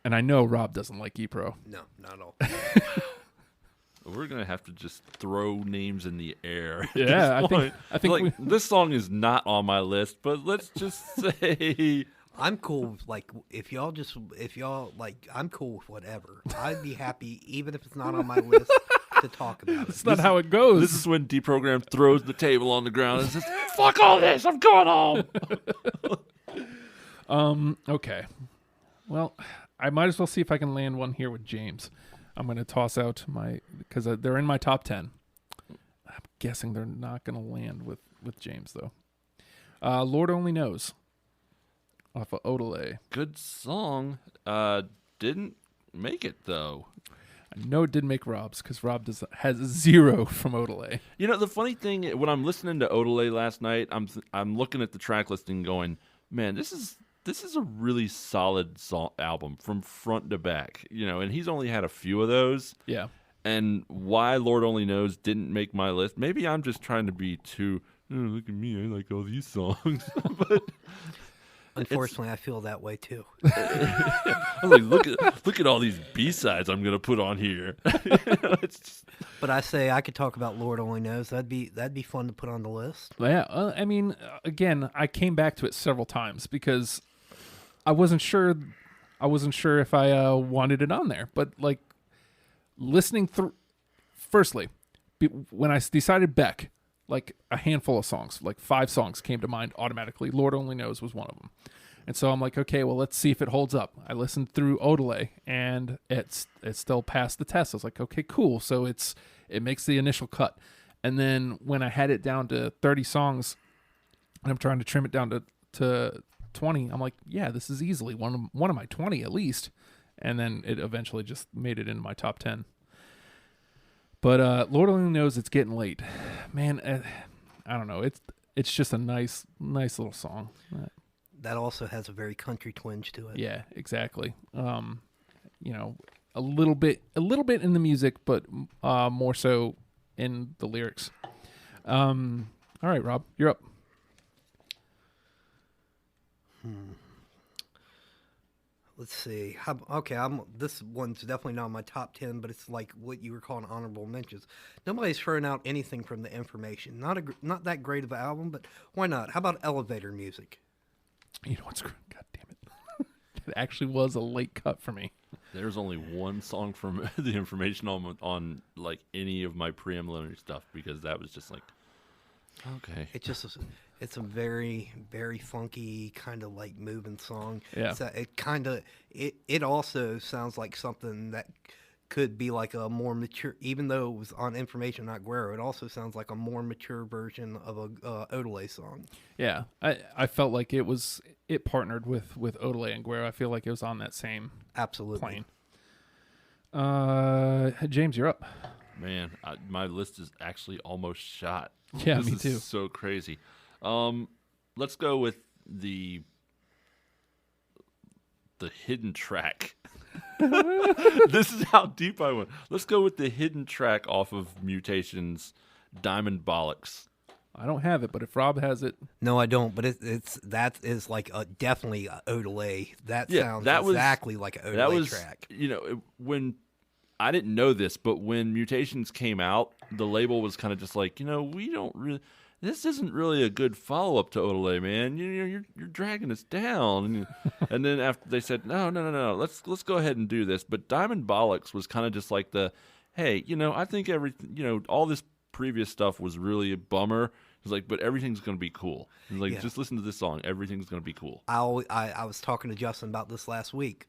and I know Rob doesn't like E-Pro. No, not at all. We're gonna have to just throw names in the air. Yeah, I think like this song is not on my list, but let's just say I'm cool. Like if y'all like, I'm cool with whatever. I'd be happy even if it's not on my list to talk about it. That's not how it goes. This is when Deprogram throws the table on the ground and says, "Fuck all this! I'm going home." Okay. Well, I might as well see if I can land one here with James. I'm going to toss out because they're in my top 10. I'm guessing they're not going to land with James, though. Lord Only Knows off of Odelay. Good song. Didn't make it, though. I know it didn't make Rob's because Rob has 0 from Odelay. You know, the funny thing, when I'm listening to Odelay last night, I'm looking at the track listing going, man, this is a really solid album from front to back, you know, and he's only had a few of those. Yeah. And why Lord Only Knows didn't make my list. Maybe I'm just trying to be too, look at me, I like all these songs. But unfortunately, I feel that way too. I'm like, look at all these B-sides I'm gonna put on here. But I say I could talk about Lord Only Knows. That'd be fun to put on the list. Yeah, I mean, again, I came back to it several times because I wasn't sure if I wanted it on there. But like listening through, firstly, when I decided Beck, like a handful of songs, like 5 songs came to mind automatically. Lord Only Knows was one of them. And so I'm like, okay, well, let's see if it holds up. I listened through Odelay, and it still passed the test. I was like, okay, cool. So it makes the initial cut. And then when I had it down to 30 songs, and I'm trying to trim it down to 20, I'm like, yeah, this is easily one of my 20 at least. And then it eventually just made it into my top 10. But Lord Only Knows it's getting late. Man, I don't know. It's just a nice little song. That also has a very country twinge to it. Yeah, exactly. You know, a little bit in the music, but more so in the lyrics. All right, Rob, you're up. Let's see. This one's definitely not my top 10, but it's like what you were calling honorable mentions. Nobody's throwing out anything from The Information. Not that great of an album, but why not? How about Elevator Music? You know what's God damn it. It actually was a late cut for me. There's only one song from The Information on like any of my preliminary stuff because that was just like, okay. It's a very, very funky kind of like moving song. Yeah. So it also sounds like something that could be like a more mature, even though it was on Information, not Guero, it also sounds like a more mature version of a Odelay song. Yeah. I felt like it partnered with Odelay and Guero. I feel like it was on that same Absolutely. plane. James, you're up. Man, my list is actually almost shot. Yeah, this me is too. So crazy. Let's go with the hidden track. This is how deep I went. Let's go with the hidden track off of Mutation's Diamond Bollocks. I don't have it, but if Rob has it, no, I don't. But that is like definitely a Odelay. That sounds exactly like an Odelay track. You know, when I didn't know this, but when Mutations came out, the label was kind of just like, we don't really. This isn't really a good follow-up to Odelay, man. You're dragging us down. And then after they said, no, let's go ahead and do this. But Diamond Bollocks was kind of just like hey, I think everything, all this previous stuff was really a bummer. It's like, but everything's going to be cool. It's like, just listen to this song. Everything's going to be cool. I was talking to Justin about this last week.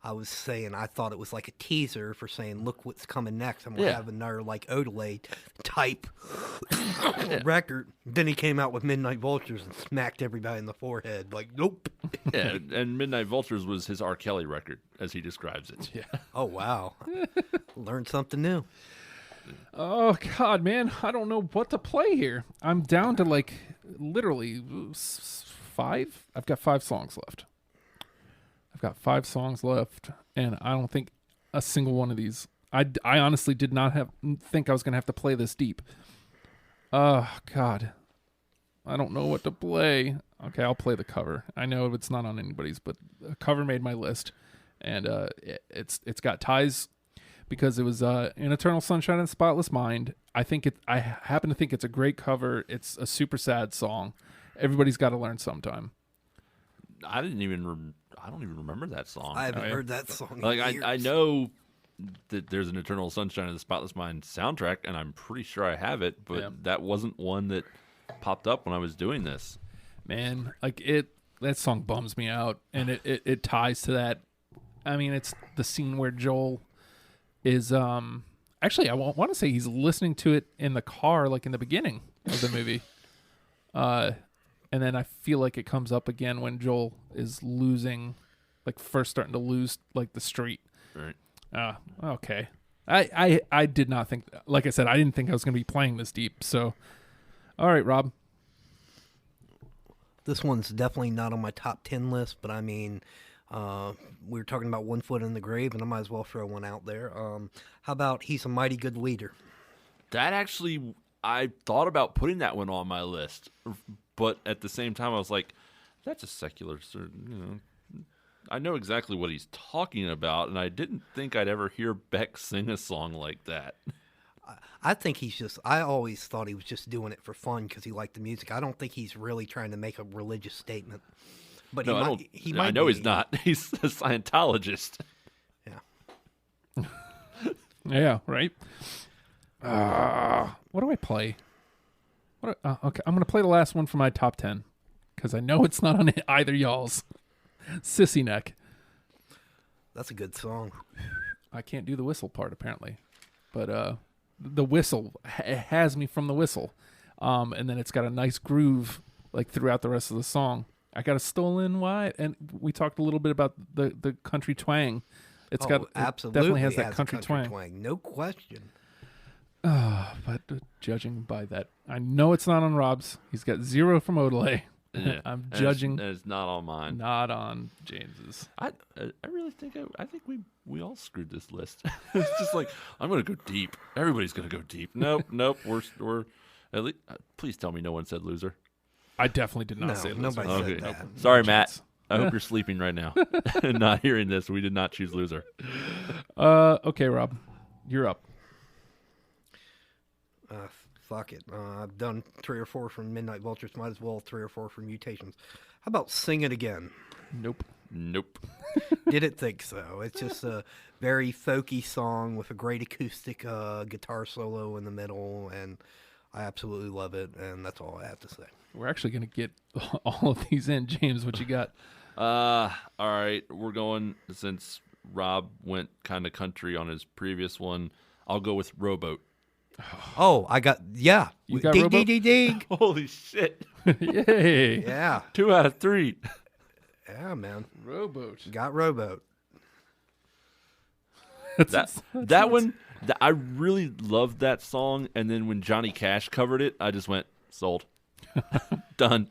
I was saying I thought it was like a teaser for saying, look what's coming next. I'm going to have another like Odelay type record. Then he came out with Midnight Vultures and smacked everybody in the forehead. Like, nope. Yeah, and Midnight Vultures was his R. Kelly record, as he describes it. Yeah. Oh, wow. Learned something new. Oh, God, man. I don't know what to play here. I'm down to like literally 5. I've got 5 songs left. And I don't think a single one of these. I honestly did not think I was going to have to play this deep. Oh, God. I don't know what to play. Okay, I'll play the cover. I know it's not on anybody's, but the cover made my list. And it's got ties because it was An Eternal Sunshine of the Spotless Mind. I happen to think it's a great cover. It's a super sad song. Everybody's got to learn sometime. I don't even remember that song. I haven't heard that song in like years. I know that there's an Eternal Sunshine of the Spotless Mind soundtrack, and I'm pretty sure I have it, but that wasn't one that popped up when I was doing this. Man, that song bums me out, and it ties to that. I mean, it's the scene where Joel is actually I want to say he's listening to it in the car, like in the beginning of the movie. And then I feel like it comes up again when Joel is losing, like first starting to lose like the street. Right. Okay. I did not think, like I said, I didn't think I was going to be playing this deep. So, all right, Rob. This one's definitely not on my top 10 list, but I mean, we were talking about One Foot in the Grave, and I might as well throw one out there. How about He's a Mighty Good Leader? That actually, I thought about putting that one on my list. But at the same time, I was like, that's a secular, I know exactly what he's talking about, and I didn't think I'd ever hear Beck sing a song like that. I think I always thought he was just doing it for fun because he liked the music. I don't think he's really trying to make a religious statement. But no, he might I know be. he's not. He's a Scientologist. Yeah. Yeah, right? What do I play? Okay, I'm going to play the last one for my top 10 because I know it's not on either y'all's. Sissy Neck. That's a good song. I can't do the whistle part apparently, but the whistle has me from the whistle, and then it's got a nice groove like throughout the rest of the song. I got a stolen wife, and we talked a little bit about the country twang. It's absolutely definitely has that has country twang. No question. But judging by that, I know it's not on Rob's. He's got 0 from Odelay. Yeah. I'm judging. It's not on mine. Not on James's. I really think I think we all screwed this list. It's just like I'm going to go deep. Everybody's going to go deep. Nope. We're at least. Please tell me no one said loser. I definitely did not say loser. Nobody said that. Nope. Sorry, Matt. I hope you're sleeping right now and not hearing this. We did not choose loser. Okay, Rob, you're up. Fuck it. I've done 3 or 4 from Midnight Vultures. Might as well 3 or 4 from Mutations. How about Sing It Again? Nope. Didn't think so. It's just a very folky song with a great acoustic guitar solo in the middle, and I absolutely love it, and that's all I have to say. We're actually going to get all of these in. James, what you got? All right. We're going, since Rob went kind of country on his previous one, I'll go with Rowboat. Oh, I got, yeah. You got dig, Rowboat? dig, dig, dig. Holy shit. Yay. Yeah. 2 out of 3. Yeah, man. Rowboat. Got Rowboat. That one, I really loved that song, and then when Johnny Cash covered it, I just went, sold. Done.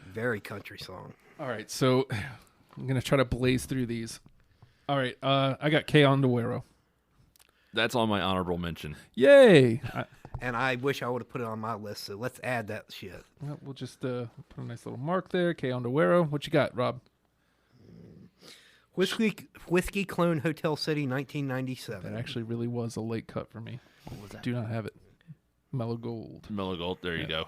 Very country song. All right, so I'm going to try to blaze through these. All right, I got Que Anduero. That's on my honorable mention. Yay! And I wish I would have put it on my list, so let's add that shit. Well, we'll just put a nice little mark there. Que Anduero. What you got, Rob? Whiskey Clone Hotel City, 1997. That actually really was a late cut for me. What was that? Do not have it. Mellow Gold. Mellow Gold. There you go.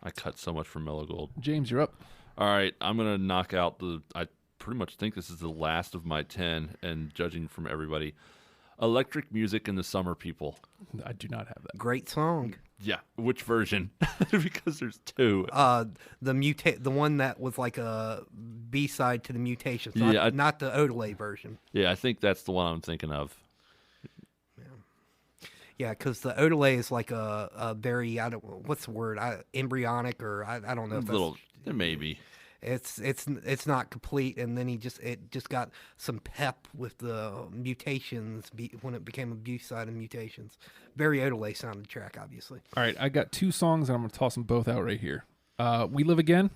I cut so much from Mellow Gold. James, you're up. All right, I'm gonna knock out I pretty much think this is the last of my 10, and judging from everybody, Electric Music and the Summer People. I do not have that. Great song. Yeah, which version? Because there's two. The one that was like a B-side to the Mutations, not the Odelay version. Yeah, I think that's the one I'm thinking of. Yeah, because the Odelay is like a very, I don't, what's the word? Embryonic, or I don't know if Little, maybe. It's not complete, and then it just got some pep with the Mutations when it became a B-side of Mutations. Very Odelay sounding track, obviously. All right, I got two songs, and I'm going to toss them both out right here. We Live Again.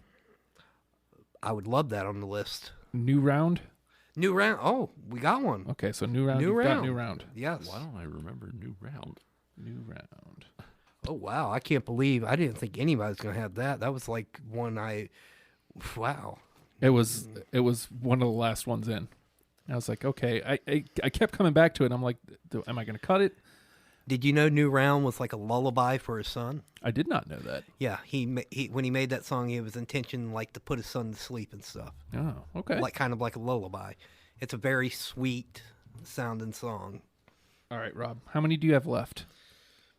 I would love that on the list. New Round. New Round. Oh, we got one. Okay, so New Round. Got New Round. Yes. Why don't I remember New Round? New Round. Oh, wow. I can't believe I didn't think anybody was going to have that. That was like one wow. It was one of the last ones in. I was like, okay. I kept coming back to it. I'm like, am I going to cut it? Did you know New Round was like a lullaby for his son? I did not know that. Yeah, he when he made that song, it was intention like to put his son to sleep and stuff. Oh, okay. Like kind of like a lullaby. It's a very sweet sounding song. All right, Rob. How many do you have left?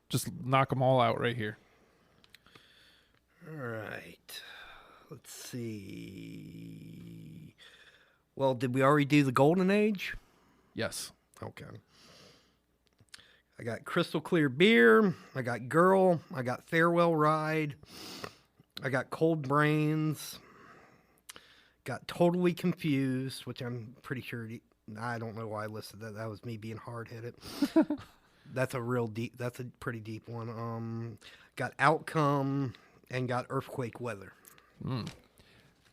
Just knock them all out right here. All right. Let's see. Well, did we already do the Golden Age? Yes. Okay. I got Crystal Clear Beer. I got Girl. I got Farewell Ride. I got Cold Brains. Got Totally Confused, which I'm pretty sure, I don't know why I listed that. That was me being hard-headed. That's a pretty deep one. Got Outcome and got Earthquake Weather.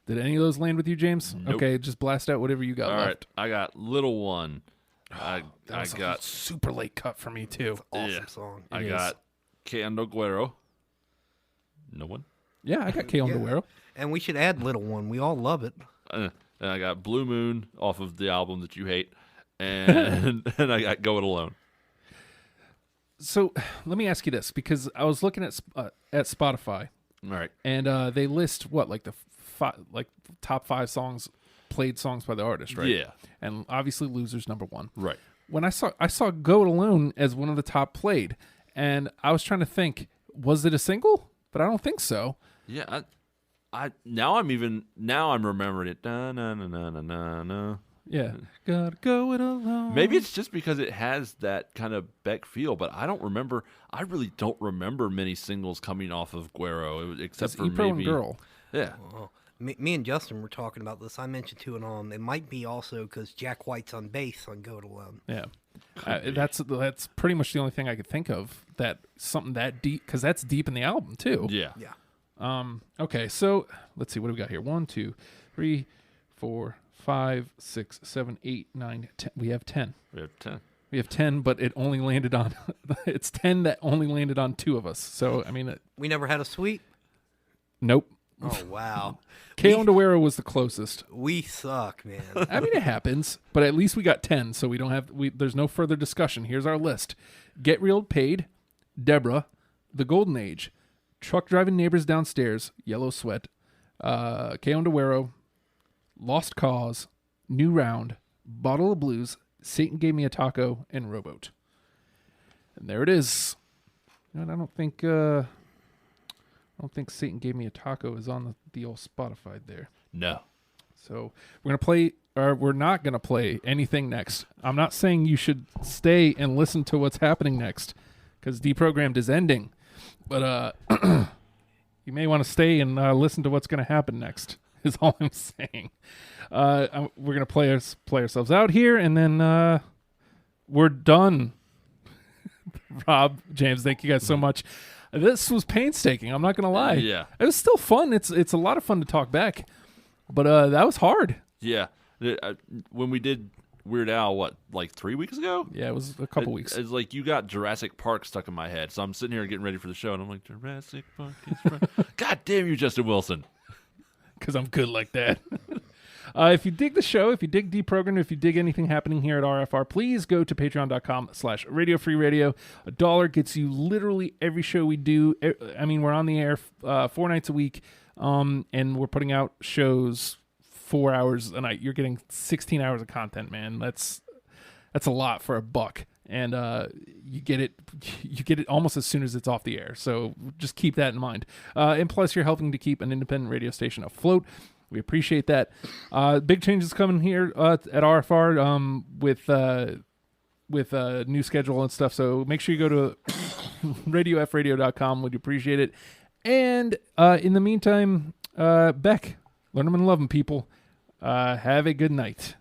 Did any of those land with you, James? Nope. Okay, just blast out whatever you got All left. right, I got Little One. I That got a super late cut for me, too. Awesome song. I It got Cando Guero. No one. Yeah, I got Kale Yeah. Guero. And we should add Little One. We all love it. And I got Blue Moon off of the album that you hate, and and I got Go It Alone. So let me ask you this, because I was looking at Spotify, All right. and they list what, like the top 5 songs, played songs by the artist, right? Yeah. And obviously, Loser's number 1. Right. When I saw Go It Alone as one of the top played, and I was trying to think, was it a single? But I don't think so. Yeah. Now I'm remembering it. Na na na na na na. Yeah, gotta go it alone. Maybe it's just because it has that kind of Beck feel, but I really don't remember many singles coming off of Guero, except for Ebro maybe and Girl. Yeah. Well, me and Justin were talking about this. I mentioned to it on. It might be also because Jack White's on bass on Go It Alone. Yeah, that's pretty much the only thing I could think of that something that deep, because that's deep in the album too. Yeah. Yeah. Okay, so let's see what do we got here. 1, 2, 3, 4, 5, 6, 7, 8, 9, 10. We have 10. We have 10. We have 10, but it only landed on. It's 10 that only landed on 2 of us. So I mean, We never had a sweet. nope. Oh wow. Kale and Guero was the closest. We suck, man. I mean, it happens, but at least we got 10, so we don't have. There's no further discussion. Here's our list: Get Real Paid, Deborah, The Golden Age, Truck Driving Neighbors Downstairs, Yellow Sweat, Kale and Guero, Lost Cause, New Round, Bottle of Blues, Satan Gave Me a Taco, and Rowboat. And there it is. And I don't think Satan Gave Me a Taco is on the old Spotify there. No. So we're not gonna play anything next. I'm not saying you should stay and listen to what's happening next, because Deprogrammed is ending. But you may want to stay and listen to what's going to happen next. Is all I'm saying. We're going to play ourselves out here, and then we're done. Rob, James, thank you guys so much. This was painstaking. I'm not going to lie. Yeah. It was still fun. It's a lot of fun to talk back, but that was hard. Yeah. When we did Weird Al, like 3 weeks ago? Yeah, it was a couple weeks. It's like you got Jurassic Park stuck in my head. So I'm sitting here getting ready for the show, and I'm like, Jurassic Park is right. God damn you, Justin Wilson. Because I'm good like that. If you dig the show, if you dig Deprogram, if you dig anything happening here at RFR, please go to patreon.com/Radio Free Radio. $1 gets you literally every show we do. I mean, we're on the air 4 nights a week, and we're putting out shows 4 hours a night. You're getting 16 hours of content, man. That's a lot for $1. And you get it almost as soon as it's off the air. So just keep that in mind. And plus, you're helping to keep an independent radio station afloat. We appreciate that. Big changes coming here at RFR with a new schedule and stuff. So make sure you go to radiofradio.com. We'd appreciate it. And in the meantime, Beck, learn them and love them, people. Have a good night.